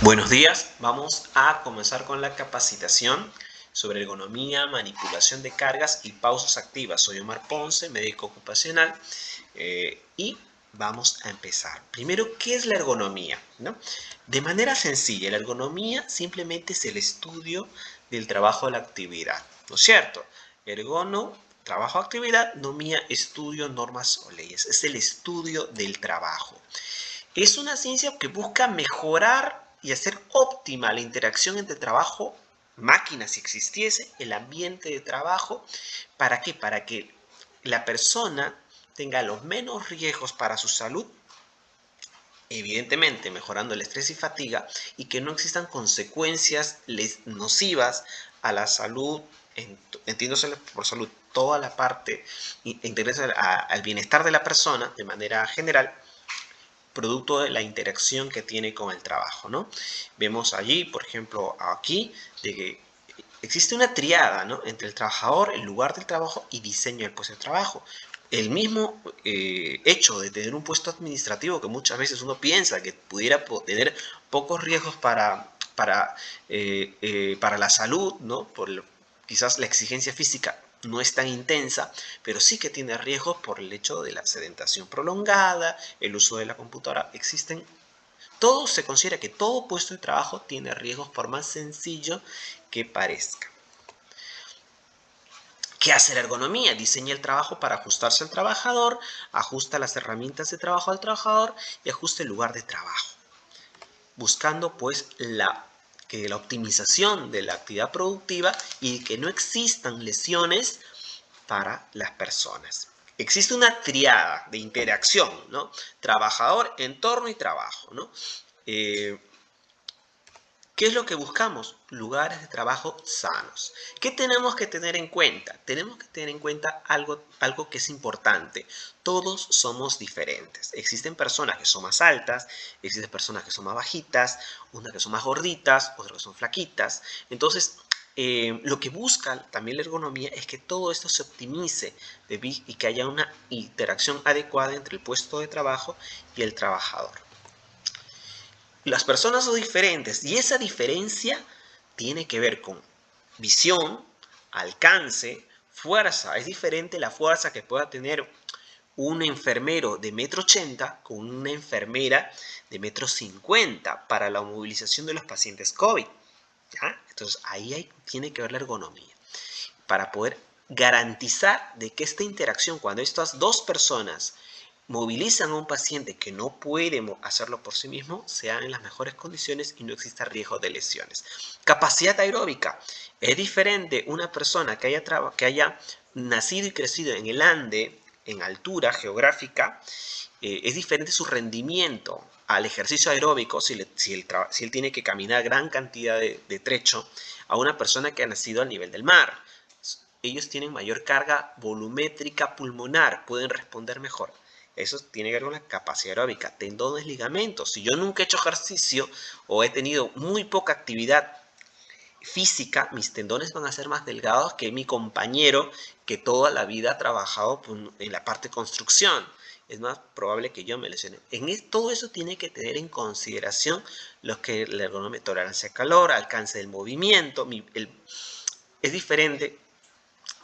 Buenos días, vamos a comenzar con la capacitación sobre ergonomía, manipulación de cargas y pausas activas. Soy Omar Ponce, médico ocupacional, y vamos a empezar. Primero, ¿qué es la ergonomía? ¿No? De manera sencilla, la ergonomía simplemente es el estudio del trabajo de la actividad, ¿no es cierto? Ergono, trabajo, actividad; nomía, estudio, normas o leyes. Es el estudio del trabajo. Es una ciencia que busca mejorar y hacer óptima la interacción entre trabajo, máquina, si existiese, el ambiente de trabajo. ¿Para qué? Para que la persona tenga los menos riesgos para su salud, evidentemente mejorando el estrés y fatiga, y que no existan consecuencias nocivas a la salud, entiéndose por salud toda la parte al bienestar de la persona de manera general, producto de la interacción que tiene con el trabajo, ¿no? Vemos allí, por ejemplo, aquí, de que existe una triada, ¿no?, entre el trabajador, el lugar del trabajo y diseño del puesto de trabajo. El mismo hecho de tener un puesto administrativo, que muchas veces uno piensa que pudiera tener pocos riesgos para la salud, ¿no?, quizás la exigencia física no es tan intensa, pero sí que tiene riesgos por el hecho de la sedentación prolongada, el uso de la computadora. Se considera que todo puesto de trabajo tiene riesgos, por más sencillo que parezca. ¿Qué hace la ergonomía? Diseña el trabajo para ajustarse al trabajador, ajusta las herramientas de trabajo al trabajador y ajusta el lugar de trabajo, buscando pues que la optimización de la actividad productiva y que no existan lesiones para las personas. Existe una triada de interacción, ¿no? Trabajador, entorno y trabajo, ¿no? ¿Qué es lo que buscamos? Lugares de trabajo sanos. ¿Qué tenemos que tener en cuenta? Tenemos que tener en cuenta algo que es importante. Todos somos diferentes. Existen personas que son más altas, existen personas que son más bajitas, unas que son más gorditas, otras que son flaquitas. Entonces, lo que busca también la ergonomía es que todo esto se optimice y que haya una interacción adecuada entre el puesto de trabajo y el trabajador. Las personas son diferentes y esa diferencia tiene que ver con visión, alcance, fuerza. Es diferente la fuerza que pueda tener un enfermero de 1,80 m con una enfermera de 1,50 m para la movilización de los pacientes COVID, ¿ya? Entonces ahí tiene que ver la ergonomía para poder garantizar de que esta interacción, cuando estas dos personas movilizan a un paciente que no puede hacerlo por sí mismo, sea en las mejores condiciones y no exista riesgo de lesiones. Capacidad aeróbica. Es diferente una persona que haya nacido y crecido en el Ande, en altura geográfica, es diferente su rendimiento al ejercicio aeróbico, si él tiene que caminar gran cantidad de trecho, a una persona que ha nacido al nivel del mar. Ellos tienen mayor carga volumétrica pulmonar, pueden responder mejor. Eso tiene que ver con la capacidad aeróbica. Tendones, ligamentos. Si yo nunca he hecho ejercicio o he tenido muy poca actividad física, mis tendones van a ser más delgados que mi compañero que toda la vida ha trabajado en la parte de construcción. Es más probable que yo me lesione. Todo eso tiene que tener en consideración lo que la ergonomía, tolerancia al calor, alcance del movimiento. Es diferente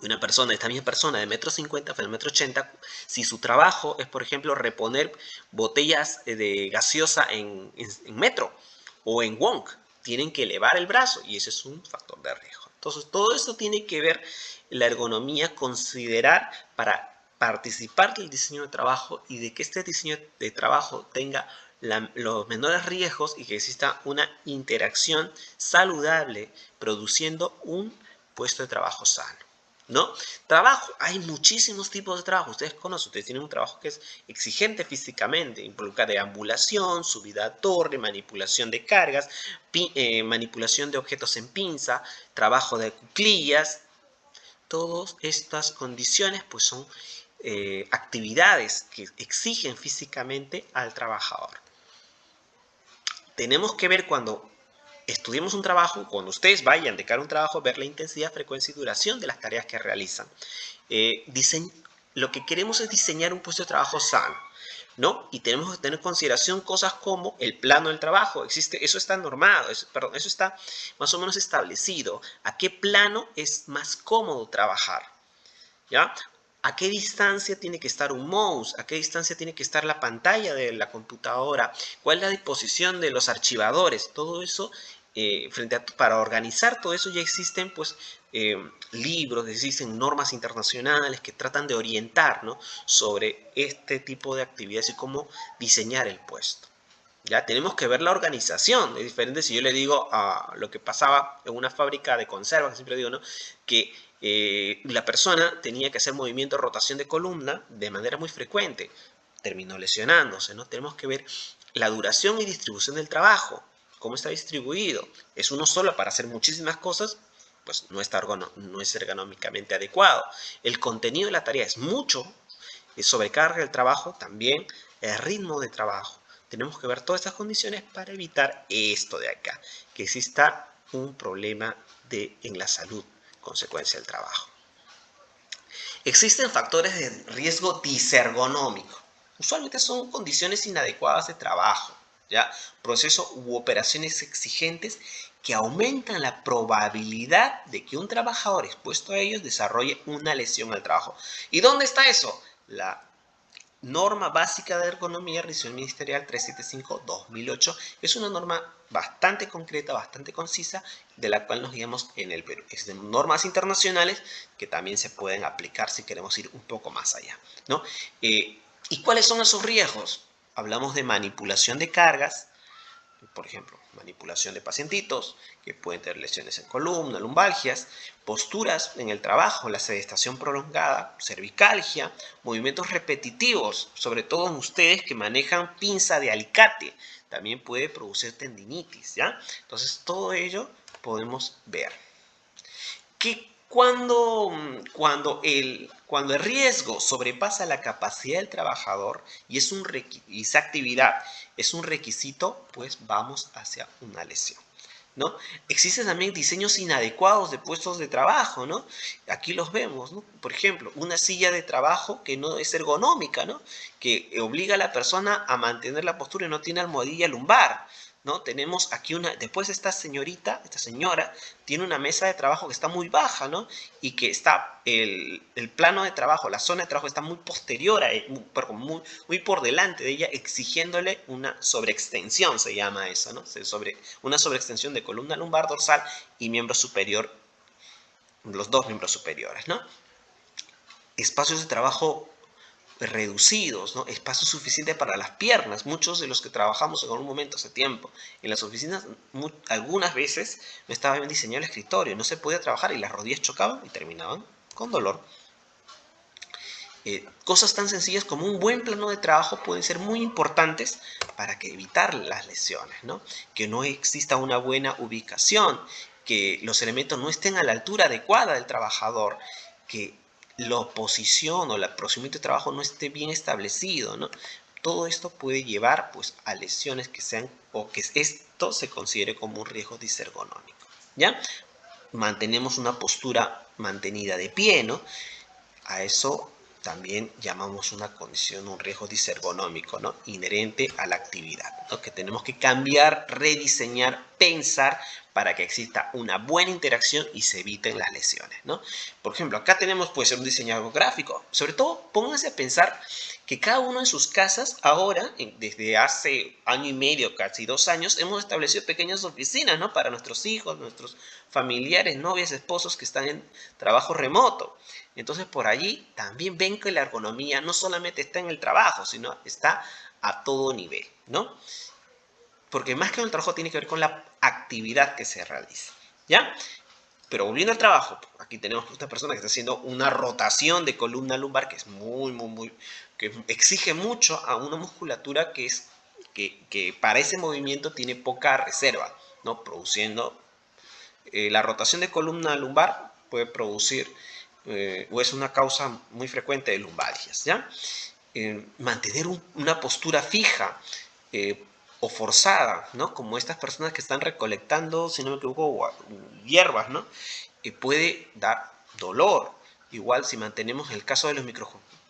una persona, esta misma persona de 1,50 m, de 1,80 m, si su trabajo es, por ejemplo, reponer botellas de gaseosa en metro o en wonk, tienen que elevar el brazo y ese es un factor de riesgo. Entonces, todo esto tiene que ver la ergonomía, considerar para participar del diseño de trabajo y de que este diseño de trabajo tenga los menores riesgos y que exista una interacción saludable produciendo un puesto de trabajo sano, ¿no? Trabajo, hay muchísimos tipos de trabajo. Ustedes tienen un trabajo que es exigente físicamente, involucra deambulación, subida a torre, manipulación de cargas, manipulación de objetos en pinza, trabajo de cuclillas. Todas estas condiciones pues son actividades que exigen físicamente al trabajador. Tenemos que ver cuando estudiemos un trabajo, cuando ustedes vayan de cara a un trabajo, ver la intensidad, frecuencia y duración de las tareas que realizan. Lo que queremos es diseñar un puesto de trabajo sano. ¿no? Y tenemos que tener en consideración cosas como el plano del trabajo. Existe, eso está normado, perdón, eso está más o menos establecido. ¿A qué plano es más cómodo trabajar? ¿Ya? ¿A qué distancia tiene que estar un mouse? ¿A qué distancia tiene que estar la pantalla de la computadora? ¿Cuál es la disposición de los archivadores? Todo eso, para organizar todo eso ya existen pues libros, existen normas internacionales que tratan de orientar, ¿no?, sobre este tipo de actividades y cómo diseñar el puesto. Ya tenemos que ver la organización. Es diferente si yo le digo a lo que pasaba en una fábrica de conservas, que siempre digo, ¿no?, que la persona tenía que hacer movimiento de rotación de columna de manera muy frecuente. Terminó lesionándose, ¿no? Tenemos que ver la duración y distribución del trabajo, cómo está distribuido. Es uno solo para hacer muchísimas cosas, pues no es ergonómicamente adecuado. El contenido de la tarea es mucho, es sobrecarga del trabajo también, el ritmo de trabajo. Tenemos que ver todas estas condiciones para evitar esto de acá, que exista un problema en la salud consecuencia del trabajo. Existen factores de riesgo disergonómico. Usualmente son condiciones inadecuadas de trabajo, ¿ya? Procesos u operaciones exigentes que aumentan la probabilidad de que un trabajador expuesto a ellos desarrolle una lesión al trabajo. ¿Y dónde está eso? La Norma Básica de Ergonomía, Revisión Ministerial 375-2008, es una norma bastante concreta, bastante concisa, de la cual nos guiamos en el Perú. Existen normas internacionales que también se pueden aplicar si queremos ir un poco más allá, ¿no? ¿Y cuáles son esos riesgos? Hablamos de manipulación de cargas, por ejemplo, manipulación de pacientitos, que pueden tener lesiones en columna, lumbalgias, posturas en el trabajo, la sedestación prolongada, cervicalgia, movimientos repetitivos, sobre todo en ustedes que manejan pinza de alicate, también puede producir tendinitis, ¿ya? Entonces, todo ello podemos ver. Cuando el riesgo sobrepasa la capacidad del trabajador y esa actividad es un requisito, pues vamos hacia una lesión, ¿no? Existen también diseños inadecuados de puestos de trabajo, ¿no? Aquí los vemos, ¿no? Por ejemplo, una silla de trabajo que no es ergonómica, ¿no?, que obliga a la persona a mantener la postura y no tiene almohadilla lumbar, ¿no? Tenemos aquí después esta señora, tiene una mesa de trabajo que está muy baja, ¿no? Y que está, el plano de trabajo, la zona de trabajo está muy posterior, muy por delante de ella, exigiéndole una sobreextensión, se llama eso, ¿no? Una sobreextensión de columna lumbar, dorsal y miembro superior, los dos miembros superiores, ¿no? Espacios de trabajo reducidos, ¿no? Espacio suficiente para las piernas. Muchos de los que trabajamos en algún momento hace tiempo en las oficinas, algunas veces no estaba bien diseñado el escritorio, no se podía trabajar y las rodillas chocaban y terminaban con dolor. Cosas tan sencillas como un buen plano de trabajo pueden ser muy importantes para evitar las lesiones, ¿no? Que no exista una buena ubicación, que los elementos no estén a la altura adecuada del trabajador, que la posición o el procedimiento de trabajo no esté bien establecido, ¿no? Todo esto puede llevar pues a lesiones que sean, o que esto se considere como un riesgo disergonómico, ¿ya? Mantenemos una postura mantenida de pie, ¿no? A eso también llamamos una condición, un riesgo disergonómico, ¿no?, inherente a la actividad, ¿no?, que tenemos que cambiar, rediseñar, pensar para que exista una buena interacción y se eviten las lesiones, ¿no? Por ejemplo, acá tenemos, puede ser un diseñador gráfico. Sobre todo, pónganse a pensar que cada uno en sus casas ahora, desde hace año y medio, casi 2 años, hemos establecido pequeñas oficinas, ¿no?, para nuestros hijos, nuestros familiares, novias, esposos que están en trabajo remoto. Entonces, por allí también ven que la ergonomía no solamente está en el trabajo, sino está a todo nivel, ¿no? Porque más que en el trabajo tiene que ver con la actividad que se realiza, ¿ya? Pero volviendo al trabajo, aquí tenemos esta persona que está haciendo una rotación de columna lumbar que es que exige mucho a una musculatura que para ese movimiento tiene poca reserva, ¿no? Produciendo la rotación de columna lumbar puede producir o es una causa muy frecuente de lumbalgias, ¿ya? Mantener una postura fija o forzada, ¿no?, como estas personas que están recolectando, si no me equivoco, hierbas, ¿no?, puede dar dolor. Igual si mantenemos el caso de los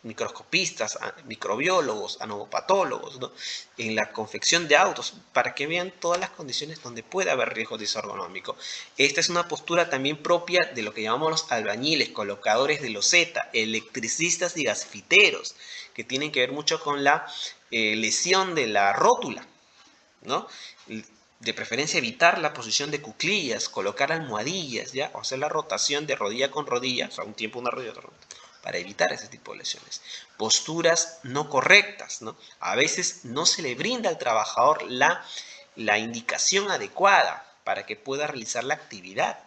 microscopistas, microbiólogos, anomopatólogos, ¿no? En la confección de autos, para que vean todas las condiciones donde puede haber riesgo disergonómico. Esta es una postura también propia de lo que llamamos los albañiles, colocadores de loseta, electricistas y gasfiteros, que tienen que ver mucho con la lesión de la rótula, ¿no? De preferencia evitar la posición de cuclillas, colocar almohadillas, ¿ya? O hacer la rotación de rodilla con rodilla, o sea, un tiempo una rodilla, otra rodilla, para evitar ese tipo de lesiones. Posturas no correctas, ¿no? A veces no se le brinda al trabajador la indicación adecuada para que pueda realizar la actividad.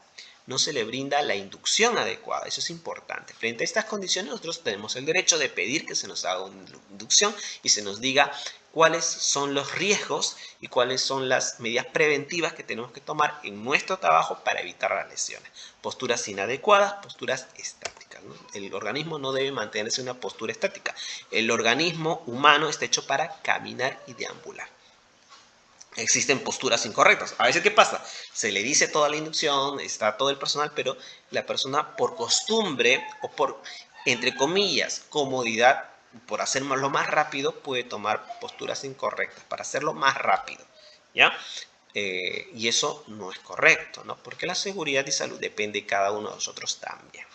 No se le brinda la inducción adecuada, eso es importante. Frente a estas condiciones nosotros tenemos el derecho de pedir que se nos haga una inducción y se nos diga cuáles son los riesgos y cuáles son las medidas preventivas que tenemos que tomar en nuestro trabajo para evitar las lesiones. Posturas inadecuadas, posturas estáticas, ¿no? El organismo no debe mantenerse en una postura estática. El organismo humano está hecho para caminar y deambular. Existen posturas incorrectas. A veces, ¿qué pasa? Se le dice toda la inducción, está todo el personal, pero la persona por costumbre o por, entre comillas, comodidad, por hacerlo más rápido, puede tomar posturas incorrectas para hacerlo más rápido, ¿ya? Y eso no es correcto, ¿no? Porque la seguridad y salud depende de cada uno de nosotros también.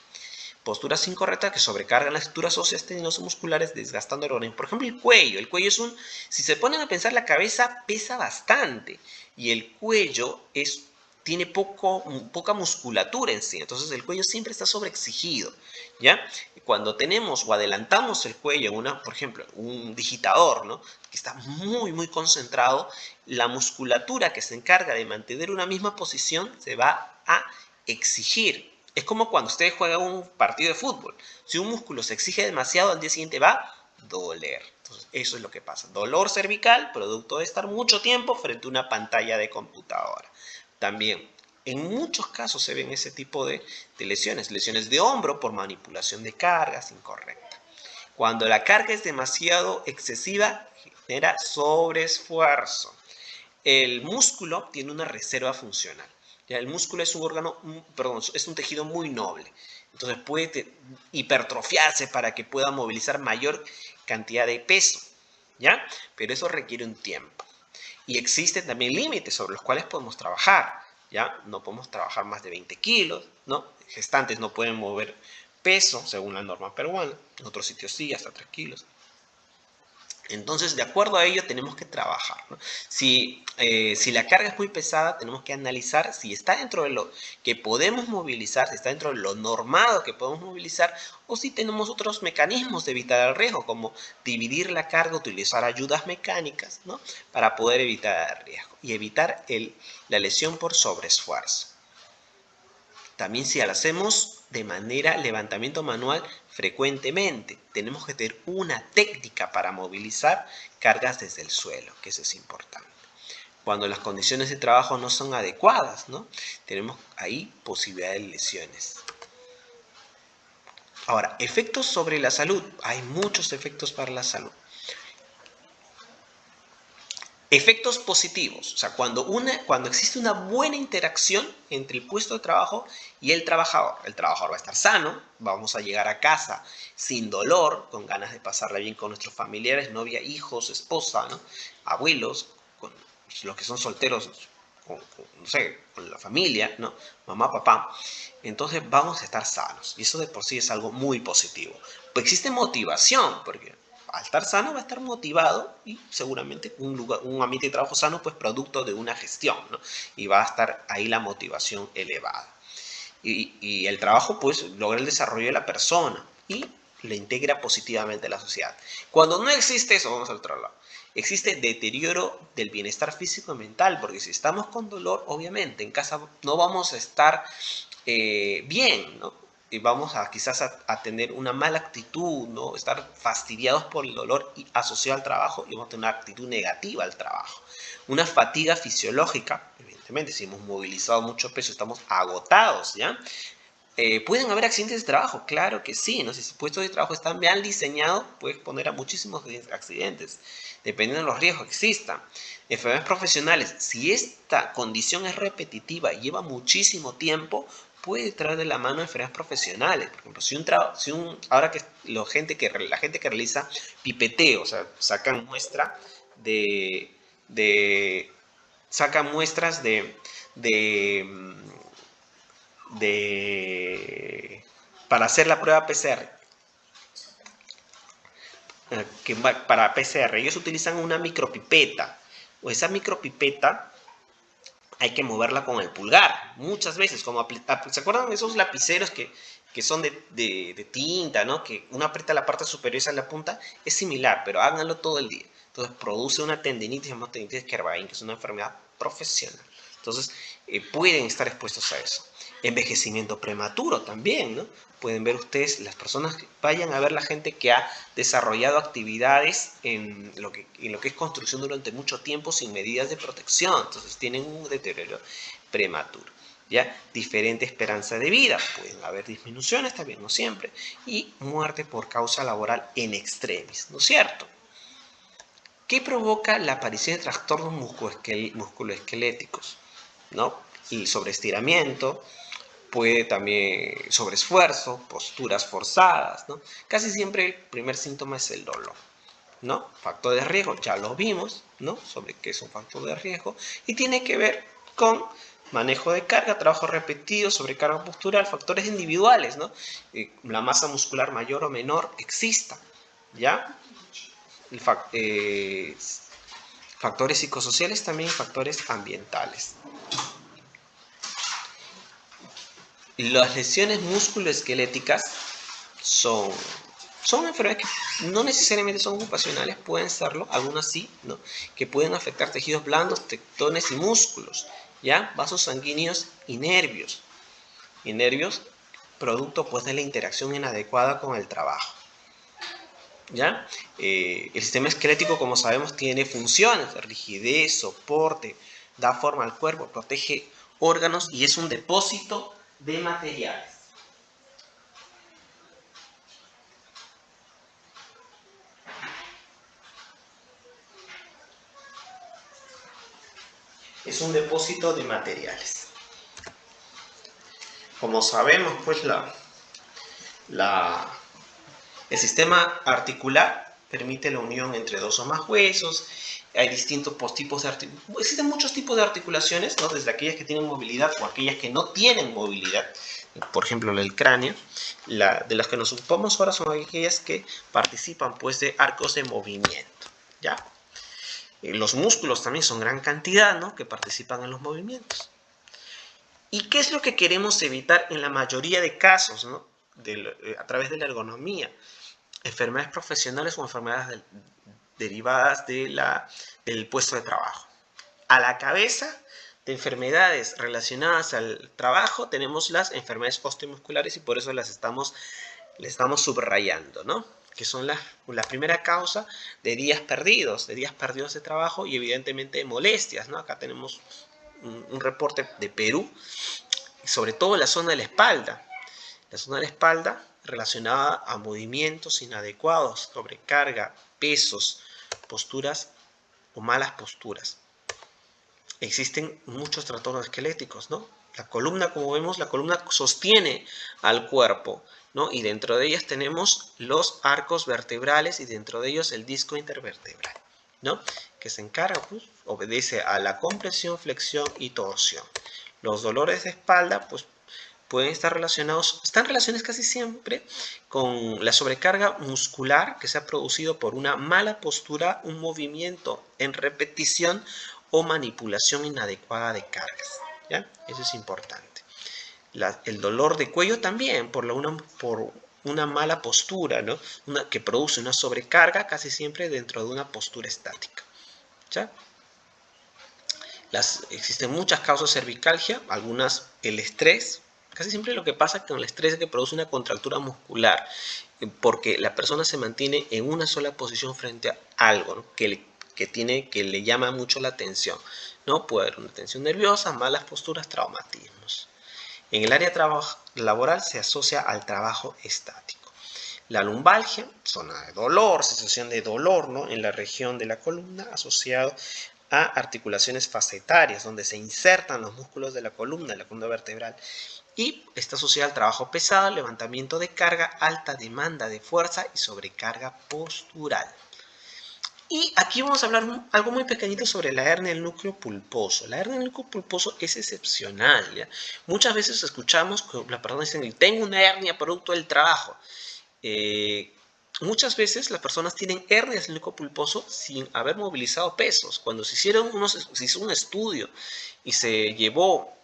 Posturas incorrectas que sobrecargan las estructuras óseas tendinoso-musculares desgastando el organismo. Por ejemplo, el cuello. El cuello es si se ponen a pensar, la cabeza pesa bastante y el cuello tiene poca musculatura en sí. Entonces el cuello siempre está sobreexigido, ¿ya? Cuando tenemos o adelantamos el cuello en por ejemplo, un digitador, ¿no? Que está muy concentrado, la musculatura que se encarga de mantener una misma posición se va a exigir. Es como cuando ustedes juegan un partido de fútbol. Si un músculo se exige demasiado, al día siguiente va a doler. Entonces, eso es lo que pasa. Dolor cervical, producto de estar mucho tiempo frente a una pantalla de computadora. También, en muchos casos se ven ese tipo de lesiones. Lesiones de hombro por manipulación de cargas incorrecta. Cuando la carga es demasiado excesiva, genera sobreesfuerzo. El músculo tiene una reserva funcional. Ya, el músculo es un órgano, es un tejido muy noble. Entonces puede hipertrofiarse para que pueda movilizar mayor cantidad de peso, ¿ya? Pero eso requiere un tiempo. Y existen también límites sobre los cuales podemos trabajar, ¿ya? No podemos trabajar más de 20 kilos, ¿no? Gestantes no pueden mover peso según la norma peruana. En otros sitios sí, hasta 3 kilos. Entonces, de acuerdo a ello, tenemos que trabajar, ¿no? Si la carga es muy pesada, tenemos que analizar si está dentro de lo que podemos movilizar, si está dentro de lo normado que podemos movilizar, o si tenemos otros mecanismos de evitar el riesgo, como dividir la carga, utilizar ayudas mecánicas, ¿no? Para poder evitar el riesgo y evitar la lesión por sobreesfuerzo. También si lo hacemos de manera levantamiento manual frecuentemente, tenemos que tener una técnica para movilizar cargas desde el suelo, que eso es importante. Cuando las condiciones de trabajo no son adecuadas, ¿no? Tenemos ahí posibilidad de lesiones. Ahora, efectos sobre la salud. Hay muchos efectos para la salud. Efectos positivos, o sea, cuando existe una buena interacción entre el puesto de trabajo y el trabajador va a estar sano, vamos a llegar a casa sin dolor, con ganas de pasarla bien con nuestros familiares, novia, hijos, esposa, ¿no? Abuelos, con los que son solteros, no sé, con la familia, ¿no? Mamá, papá. Entonces vamos a estar sanos y eso de por sí es algo muy positivo. Pues existe motivación, porque al estar sano va a estar motivado y seguramente un ambiente de trabajo sano, pues producto de una gestión, ¿no? Y va a estar ahí la motivación elevada. Y el trabajo, pues, logra el desarrollo de la persona y le integra positivamente a la sociedad. Cuando no existe eso, vamos al otro lado. Existe deterioro del bienestar físico y mental, porque si estamos con dolor, obviamente en casa no vamos a estar bien, ¿no? Y vamos quizás a tener una mala actitud, ¿no? Estar fastidiados por el dolor y asociado al trabajo y vamos a tener una actitud negativa al trabajo. Una fatiga fisiológica, evidentemente, si hemos movilizado mucho peso, estamos agotados, ¿ya? ¿Pueden haber accidentes de trabajo? Claro que sí, ¿no? Si su puesto de trabajo está bien diseñado, puede exponer a muchísimos accidentes, dependiendo de los riesgos que existan. Enfermedades profesionales, si esta condición es repetitiva y lleva muchísimo tiempo, puede traer de la mano enfermedades profesionales. Por ejemplo, ahora que la gente que realiza pipeteo, o sea, sacan muestra sacan muestras para hacer la prueba PCR, para PCR, ellos utilizan una micropipeta, o esa micropipeta hay que moverla con el pulgar, muchas veces, ¿se acuerdan de esos lapiceros que son de tinta, ¿no? Que uno aprieta la parte superior y sale la punta? Es similar, pero háganlo todo el día. Entonces produce una tendinitis, llamada tendinitis de Kervain, que es una enfermedad profesional. Entonces pueden estar expuestos a eso. Envejecimiento prematuro también, ¿no? Pueden ver ustedes, las personas que vayan a ver la gente que ha desarrollado actividades en lo que es construcción durante mucho tiempo sin medidas de protección. Entonces tienen un deterioro prematuro. ¿Ya? Diferente esperanza de vida, pueden haber disminuciones también, no siempre, y muerte por causa laboral en extremis, ¿no es cierto? ¿Qué provoca la aparición de trastornos musculoesqueléticos? ¿No? Y sobreestiramiento, puede también sobreesfuerzo, posturas forzadas, ¿no? Casi siempre el primer síntoma es el dolor, ¿no? Factor de riesgo, ya lo vimos, ¿no? Sobre qué es un factor de riesgo, y tiene que ver con manejo de carga, trabajo repetido, sobrecarga postural, factores individuales, ¿no? La masa muscular mayor o menor exista, ¿ya? Factores psicosociales también, factores ambientales. Las lesiones musculoesqueléticas son enfermedades que no necesariamente son ocupacionales, pueden serlo, algunas sí, ¿no? Que pueden afectar tejidos blandos, tectones y músculos, ¿ya? Vasos sanguíneos y nervios. Y nervios, producto pues de la interacción inadecuada con el trabajo, ¿ya? El sistema esquelético, como sabemos, tiene funciones: rigidez, soporte, da forma al cuerpo, protege órganos y es un depósito de materiales. Es un depósito de materiales. Como sabemos, pues el sistema articular permite la unión entre dos o más huesos. Hay distintos tipos de articulaciones. Existen muchos tipos de articulaciones, ¿no? Desde aquellas que tienen movilidad o aquellas que no tienen movilidad. Por ejemplo, el cráneo. De las que nos ocupamos ahora son aquellas que participan pues de arcos de movimiento, ¿ya? Los músculos también son gran cantidad, ¿no? Que participan en los movimientos. ¿Y qué es lo que queremos evitar en la mayoría de casos, ¿no? A través de la ergonomía? Enfermedades profesionales o enfermedades derivadas del puesto de trabajo. A la cabeza de enfermedades relacionadas al trabajo tenemos las enfermedades osteomusculares, y por eso les estamos subrayando, ¿no? Que son la primera causa de días perdidos de trabajo, y evidentemente de molestias, ¿no? Acá tenemos un reporte de Perú, sobre todo en la zona de la espalda. La zona de la espalda relacionada a movimientos inadecuados, sobrecarga, pesos, posturas o malas posturas. Existen muchos trastornos esqueléticos, ¿no? La columna, como vemos, la columna sostiene al cuerpo, ¿no? Y dentro de ellas tenemos los arcos vertebrales y dentro de ellos el disco intervertebral, ¿no? Que se encarga, pues, obedece a la compresión, flexión y torsión. Los dolores de espalda, pues, están relacionados casi siempre con la sobrecarga muscular que se ha producido por una mala postura, un movimiento en repetición o manipulación inadecuada de cargas, ¿ya? Eso es importante. El dolor de cuello también por una mala postura, ¿no? Que produce una sobrecarga casi siempre dentro de una postura estática, ¿ya? Existen muchas causas de cervicalgia, algunas el estrés. Casi siempre lo que pasa con el estrés es que produce una contractura muscular, porque la persona se mantiene en una sola posición frente a algo, ¿no? que le llama mucho la atención, ¿no? Puede haber una tensión nerviosa, malas posturas, traumatismos. En el área laboral se asocia al trabajo estático. La lumbalgia, zona de dolor, sensación de dolor, ¿no? En la región de la columna, asociado a articulaciones facetarias, donde se insertan los músculos de la columna vertebral, y está asociada al trabajo pesado, levantamiento de carga, alta demanda de fuerza y sobrecarga postural. Y aquí vamos a hablar algo muy pequeñito sobre la hernia del núcleo pulposo. La hernia del núcleo pulposo es excepcional, ¿ya? Muchas veces escuchamos que las personas dicen, tengo una hernia producto del trabajo. Muchas veces las personas tienen hernias del núcleo pulposo sin haber movilizado pesos. Cuando se hizo un estudio y se llevó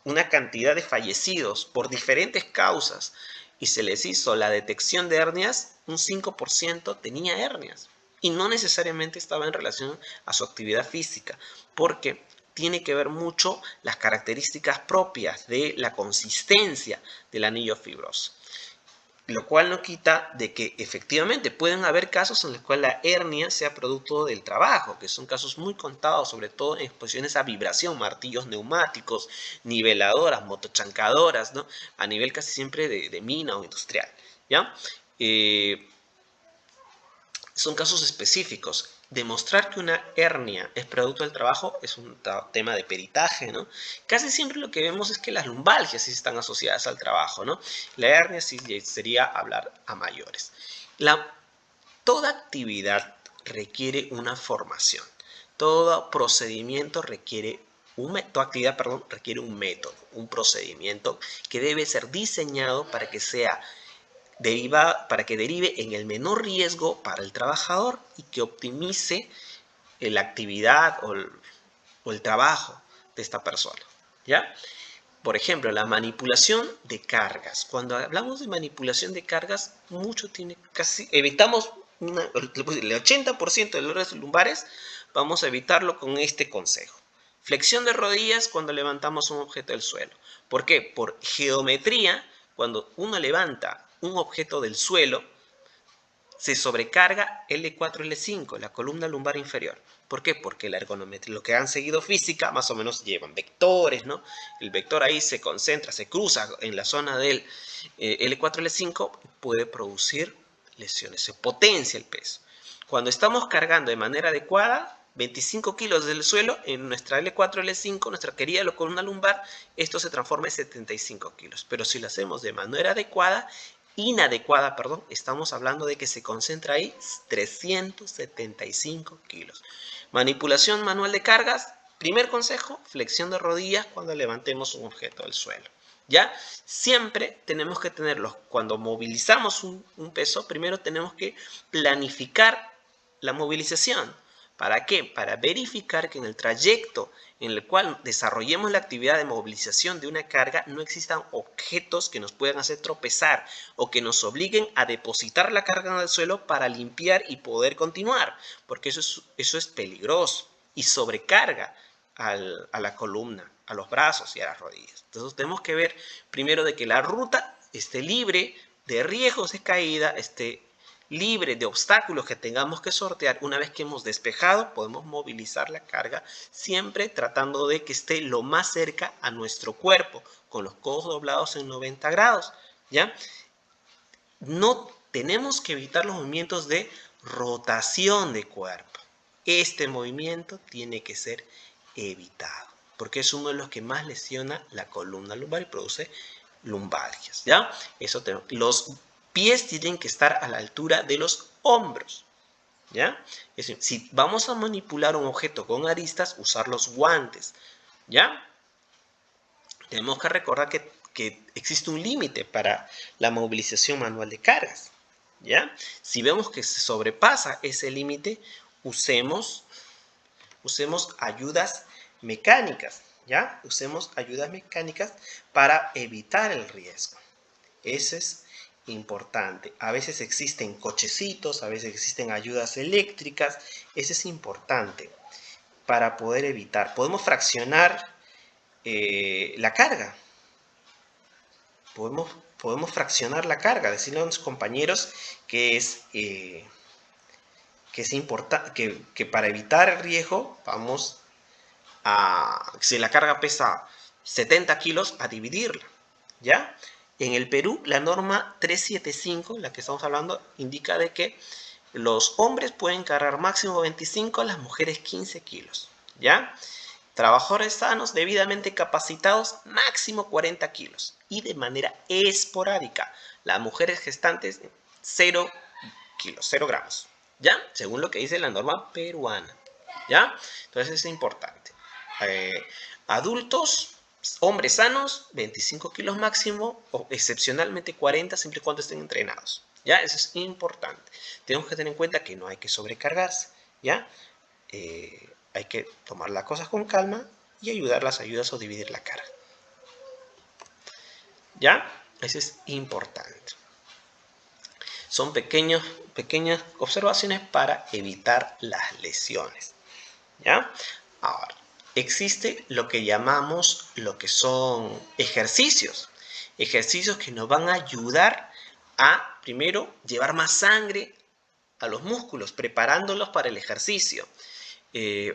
una cantidad de fallecidos por diferentes causas y se les hizo la detección de hernias, un 5% tenía hernias y no necesariamente estaba en relación a su actividad física, porque tiene que ver mucho las características propias de la consistencia del anillo fibroso. Lo cual no quita de que efectivamente pueden haber casos en los cuales la hernia sea producto del trabajo, que son casos muy contados, sobre todo en exposiciones a vibración, martillos neumáticos, niveladoras, motochancadoras, ¿no? A nivel casi siempre de mina o industrial, ¿ya? Son casos específicos. Demostrar que una hernia es producto del trabajo es un tema de peritaje, ¿no? Casi siempre lo que vemos es que las lumbalgias sí están asociadas al trabajo, ¿no? La hernia sí sería hablar a mayores. Toda actividad requiere una formación. Todo procedimiento requiere toda actividad, requiere un método, un procedimiento que debe ser diseñado para que derive en el menor riesgo para el trabajador y que optimice la actividad o el trabajo de esta persona, ¿ya? Por ejemplo, la manipulación de cargas. Cuando hablamos de manipulación de cargas, evitamos el 80% de dolores lumbares, vamos a evitarlo con este consejo. Flexión de rodillas cuando levantamos un objeto del suelo. ¿Por qué? Por geometría, cuando uno levanta un objeto del suelo, se sobrecarga L4, L5, la columna lumbar inferior. ¿Por qué? Porque la ergonometría, lo que han seguido física, más o menos llevan vectores, ¿no? El vector ahí se concentra, se cruza en la zona del L4, L5, puede producir lesiones, se potencia el peso. Cuando estamos cargando de manera adecuada, 25 kilos del suelo, en nuestra L4, L5, nuestra querida columna lumbar, esto se transforma en 75 kilos. Pero si lo hacemos de manera inadecuada, estamos hablando de que se concentra ahí 375 kilos. Manipulación manual de cargas, primer consejo, flexión de rodillas cuando levantemos un objeto del suelo. ¿Ya? Siempre tenemos que tenerlos. Cuando movilizamos un peso, primero tenemos que planificar la movilización. ¿Para qué? Para verificar que en el trayecto en el cual desarrollemos la actividad de movilización de una carga no existan objetos que nos puedan hacer tropezar o que nos obliguen a depositar la carga en el suelo para limpiar y poder continuar, porque eso es peligroso y sobrecarga a la columna, a los brazos y a las rodillas. Entonces tenemos que ver primero de que la ruta esté libre de riesgos de caída, esté libre de obstáculos que tengamos que sortear. Una vez que hemos despejado, podemos movilizar la carga, siempre tratando de que esté lo más cerca a nuestro cuerpo, con los codos doblados en 90 grados, ¿ya? No tenemos que evitar los movimientos de rotación de cuerpo. Este movimiento tiene que ser evitado, porque es uno de los que más lesiona la columna lumbar y produce lumbalgias, ¿ya? Los pies tienen que estar a la altura de los hombros, ¿ya? Es decir, si vamos a manipular un objeto con aristas, usar los guantes, ¿ya? Tenemos que recordar que existe un límite para la movilización manual de cargas, ¿ya? Si vemos que se sobrepasa ese límite, usemos ayudas mecánicas, ¿ya? Usemos ayudas mecánicas para evitar el riesgo. Eso es importante. A veces existen cochecitos, a veces existen ayudas eléctricas. Eso es importante para poder evitar. Podemos fraccionar la carga. Podemos fraccionar la carga. Decirle a nuestros compañeros que es importante, que para evitar el riesgo vamos si la carga pesa 70 kilos, a dividirla, ¿ya? En el Perú, la norma 375, la que estamos hablando, indica de que los hombres pueden cargar máximo 25, las mujeres 15 kilos, ¿ya? Trabajadores sanos debidamente capacitados, máximo 40 kilos y de manera esporádica. Las mujeres gestantes, 0 kilos, 0 gramos, ¿ya? Según lo que dice la norma peruana, ¿ya? Entonces es importante. Adultos, hombres sanos, 25 kilos máximo, o excepcionalmente 40, siempre y cuando estén entrenados, ¿ya? Eso es importante. Tenemos que tener en cuenta que no hay que sobrecargarse, ¿ya? Hay que tomar las cosas con calma y ayudarlas o dividir la carga, ¿ya? Eso es importante. Son pequeñas observaciones para evitar las lesiones, ¿ya? Ahora, existe lo que llamamos lo que son ejercicios que nos van a ayudar a, primero, llevar más sangre a los músculos, preparándolos para el ejercicio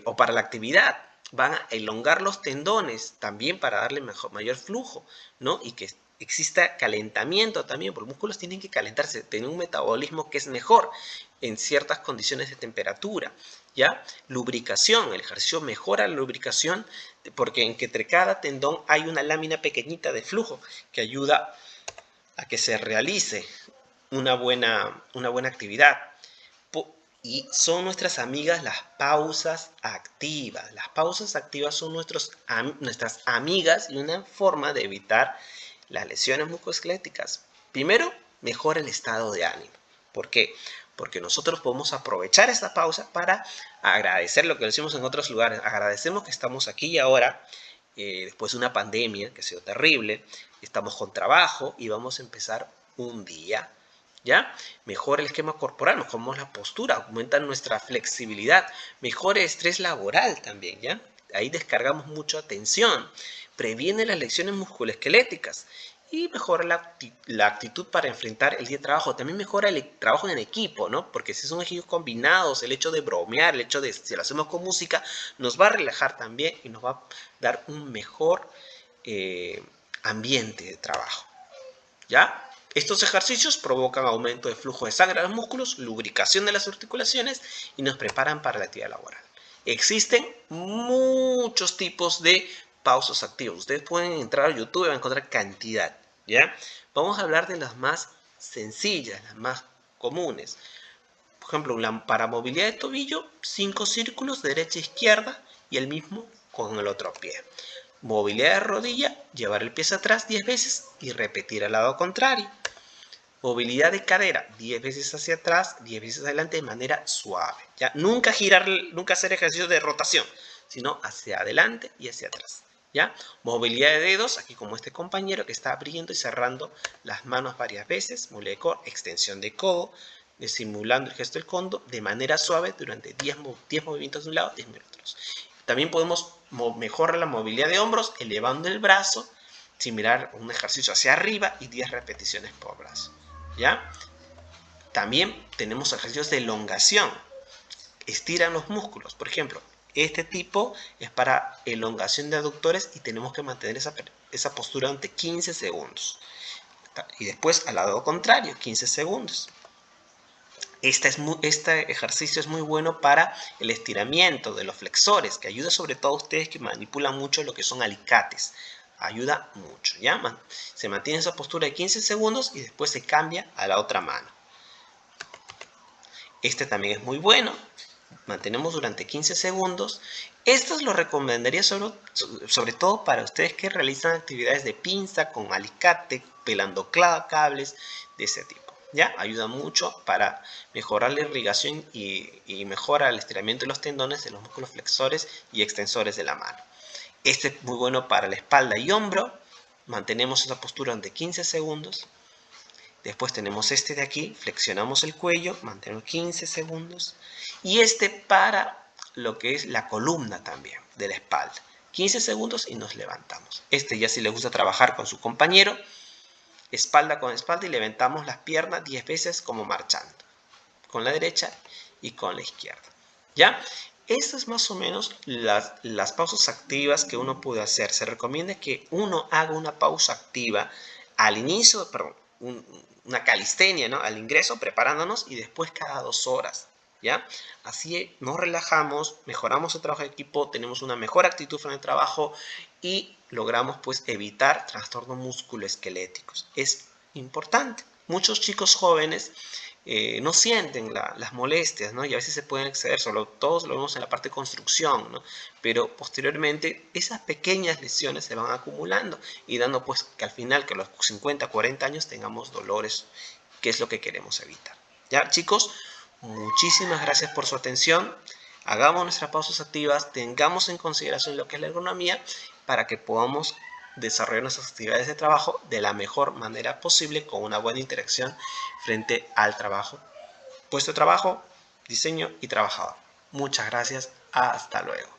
o para la actividad. Van a elongar los tendones también para darle mayor flujo, ¿no? Y que exista calentamiento también, porque los músculos tienen que calentarse, tener un metabolismo que es mejor en ciertas condiciones de temperatura, ¿ya? Lubricación, el ejercicio mejora la lubricación porque entre cada tendón hay una lámina pequeñita de flujo que ayuda a que se realice una buena actividad. Y son nuestras amigas las pausas activas. Las pausas activas son nuestras amigas y una forma de evitar las lesiones musculoesqueléticas. Primero, mejora el estado de ánimo. ¿Por qué? Porque nosotros podemos aprovechar esta pausa para agradecer lo que decimos en otros lugares. Agradecemos que estamos aquí y ahora, después de una pandemia que ha sido terrible. Estamos con trabajo y vamos a empezar un día, ¿ya? Mejora el esquema corporal, mejoramos la postura, aumenta nuestra flexibilidad, mejora el estrés laboral también, ¿ya? Ahí descargamos mucha tensión, previene las lesiones musculoesqueléticas y mejora la actitud para enfrentar el día de trabajo. También mejora el trabajo en equipo, ¿no? Porque si son equipos combinados, el hecho de bromear, el hecho de, si lo hacemos con música, nos va a relajar también y nos va a dar un mejor ambiente de trabajo, ¿ya? Estos ejercicios provocan aumento de flujo de sangre a los músculos, lubricación de las articulaciones y nos preparan para la actividad laboral. Existen muchos tipos de pausas activas. Ustedes pueden entrar a YouTube y van a encontrar cantidad, ¿ya? Vamos a hablar de las más sencillas, las más comunes. Por ejemplo, para movilidad de tobillo, 5 círculos, derecha e izquierda, y el mismo con el otro pie. Movilidad de rodilla, llevar el pie hacia atrás 10 veces y repetir al lado contrario. Movilidad de cadera, 10 veces hacia atrás, 10 veces adelante de manera suave, ¿ya? Nunca girar, nunca hacer ejercicios de rotación, sino hacia adelante y hacia atrás, ¿ya? Movilidad de dedos, aquí como este compañero que está abriendo y cerrando las manos varias veces. Movilidad de codo, extensión de codo, simulando el gesto del codo de manera suave durante 10 movimientos de un lado, 10 minutos. También podemos mejorar la movilidad de hombros elevando el brazo, similar a un ejercicio hacia arriba y 10 repeticiones por brazo, ¿ya? También tenemos ejercicios de elongación. Estiran los músculos. Por ejemplo, este tipo es para elongación de aductores y tenemos que mantener esa postura durante 15 segundos. Y después al lado contrario, 15 segundos. Este ejercicio es muy bueno para el estiramiento de los flexores, que ayuda sobre todo a ustedes que manipulan mucho lo que son alicates. Ayuda mucho, ¿ya? Se mantiene esa postura de 15 segundos y después se cambia a la otra mano. Este también es muy bueno. Mantenemos durante 15 segundos. Estos lo recomendaría sobre todo para ustedes que realizan actividades de pinza con alicate, pelando cables, de ese tipo. ¿Ya? Ayuda mucho para mejorar la irrigación y mejora el estiramiento de los tendones de los músculos flexores y extensores de la mano. Este es muy bueno para la espalda y hombro. Mantenemos esa postura durante 15 segundos. Después tenemos este de aquí, flexionamos el cuello, mantenemos 15 segundos. Y este para lo que es la columna también, de la espalda. 15 segundos y nos levantamos. Este ya si les gusta trabajar con su compañero, espalda con espalda y levantamos las piernas 10 veces como marchando. Con la derecha y con la izquierda. ¿Ya? Estas es más o menos las pausas activas que uno puede hacer. Se recomienda que uno haga una pausa activa al inicio, perdón, una calistenia, ¿no? Al ingreso, preparándonos y después cada 2 horas. ¿ya? Así nos relajamos, mejoramos el trabajo de equipo, tenemos una mejor actitud en el trabajo y logramos pues evitar trastornos musculoesqueléticos. Es importante. Muchos chicos jóvenes no sienten las molestias, ¿no? Y a veces se pueden exceder, solo todos lo vemos en la parte de construcción, ¿no? Pero posteriormente esas pequeñas lesiones se van acumulando y dando pues que al final, que a los 50, 40 años tengamos dolores, que es lo que queremos evitar. ¿Ya, chicos? Muchísimas gracias por su atención. Hagamos nuestras pausas activas, tengamos en consideración lo que es la ergonomía para que podamos desarrollar nuestras actividades de trabajo de la mejor manera posible con una buena interacción frente al trabajo, puesto de trabajo, diseño y trabajador. Muchas gracias. Hasta luego.